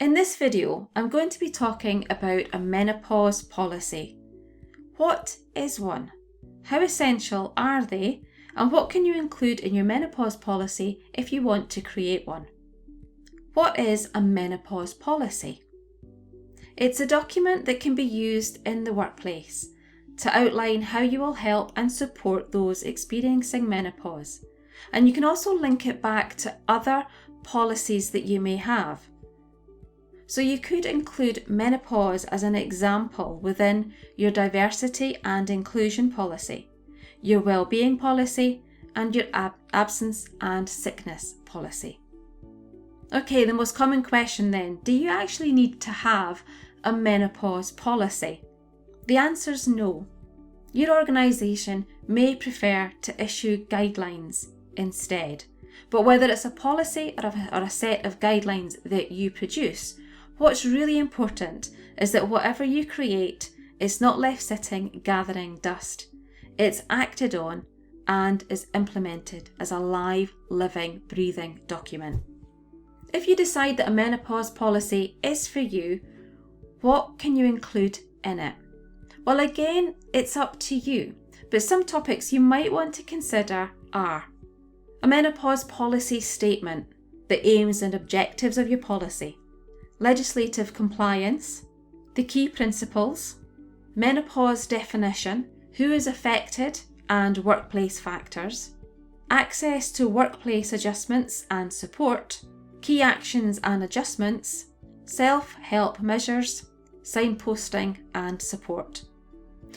In this video, I'm going to be talking about a menopause policy. What is one? How essential are they? And what can you include in your menopause policy if you want to create one? What is a menopause policy? It's a document that can be used in the workplace to outline how you will help and support those experiencing menopause. And you can also link it back to other policies that you may have. So you could include menopause as an example within your diversity and inclusion policy, your well-being policy, and your absence and sickness policy. Okay, the most common question then, do you actually need to have a menopause policy? The answer is no. Your organisation may prefer to issue guidelines instead, but whether it's a policy or a set of guidelines that you produce, what's really important is that whatever you create is not left sitting gathering dust. It's acted on and is implemented as a live, living, breathing document. If you decide that a menopause policy is for you, what can you include in it? Well, again, it's up to you, but some topics you might want to consider are a menopause policy statement, the aims and objectives of your policy, legislative compliance, the key principles, menopause definition, who is affected and workplace factors, access to workplace adjustments and support, key actions and adjustments, self-help measures, signposting and support.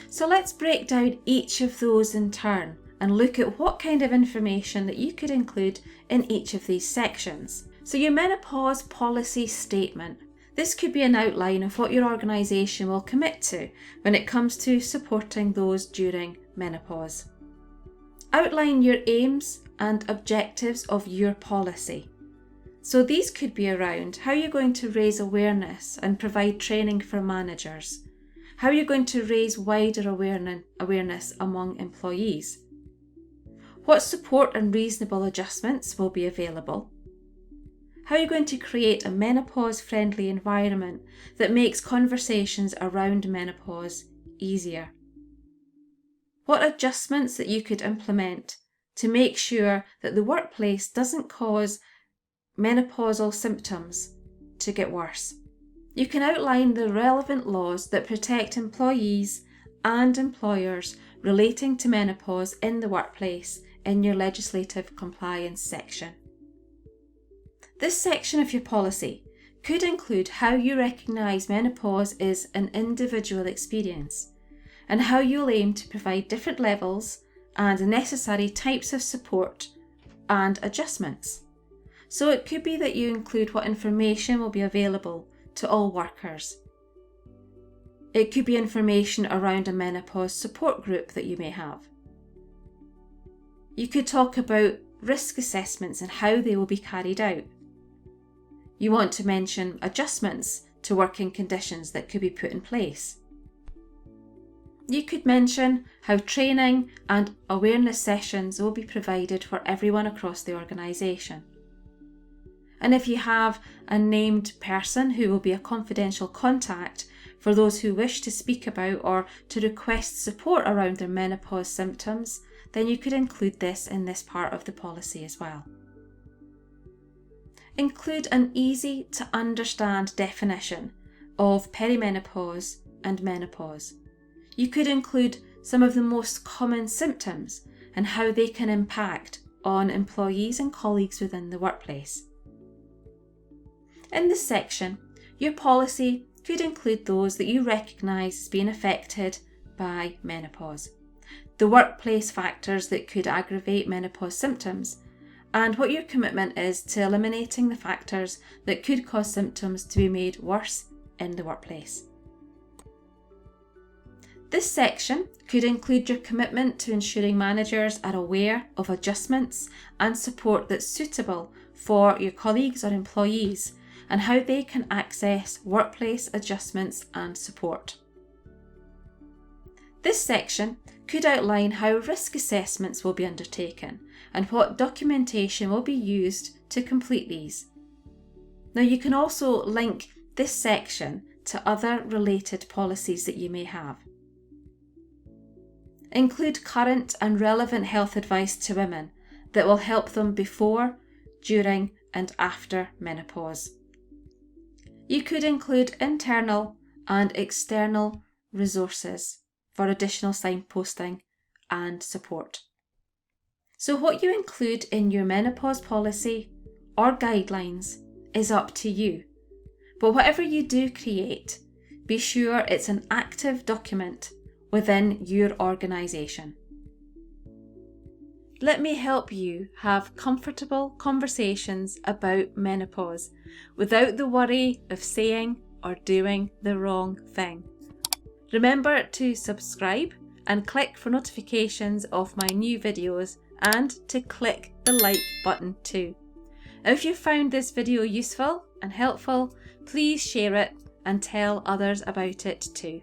So let's break down each of those in turn and look at what kind of information that you could include in each of these sections. So your menopause policy statement. This could be an outline of what your organisation will commit to when it comes to supporting those during menopause. Outline your aims and objectives of your policy. So these could be around how you're going to raise awareness and provide training for managers, how you're going to raise wider awareness among employees, what support and reasonable adjustments will be available, how you're going to create a menopause-friendly environment that makes conversations around menopause easier, what adjustments that you could implement to make sure that the workplace doesn't cause menopausal symptoms to get worse. You can outline the relevant laws that protect employees and employers relating to menopause in the workplace in your legislative compliance section. This section of your policy could include how you recognise menopause is an individual experience and how you'll aim to provide different levels and necessary types of support and adjustments. So it could be that you include what information will be available to all workers. It could be information around a menopause support group that you may have. You could talk about risk assessments and how they will be carried out. You want to mention adjustments to working conditions that could be put in place. You could mention how training and awareness sessions will be provided for everyone across the organisation. And if you have a named person who will be a confidential contact for those who wish to speak about or to request support around their menopause symptoms, then you could include this in this part of the policy as well. Include an easy to understand definition of peri-menopause and menopause. You could include some of the most common symptoms and how they can impact on employees and colleagues within the workplace. In this section, your policy could include those that you recognise as being affected by menopause, the workplace factors that could aggravate menopause symptoms, and what your commitment is to eliminating the factors that could cause symptoms to be made worse in the workplace. This section could include your commitment to ensuring managers are aware of adjustments and support that's suitable for your colleagues or employees and how they can access workplace adjustments and support. This section could outline how risk assessments will be undertaken and what documentation will be used to complete these. Now you can also link this section to other related policies that you may have. Include current and relevant health advice to women that will help them before, during and after menopause. You could include internal and external resources for additional signposting and support. So what you include in your menopause policy or guidelines is up to you. But whatever you do create, be sure it's an active document within your organisation. Let me help you have comfortable conversations about menopause without the worry of saying or doing the wrong thing. Remember to subscribe and click for notifications of my new videos and to click the like button too. If you found this video useful and helpful, please share it and tell others about it too.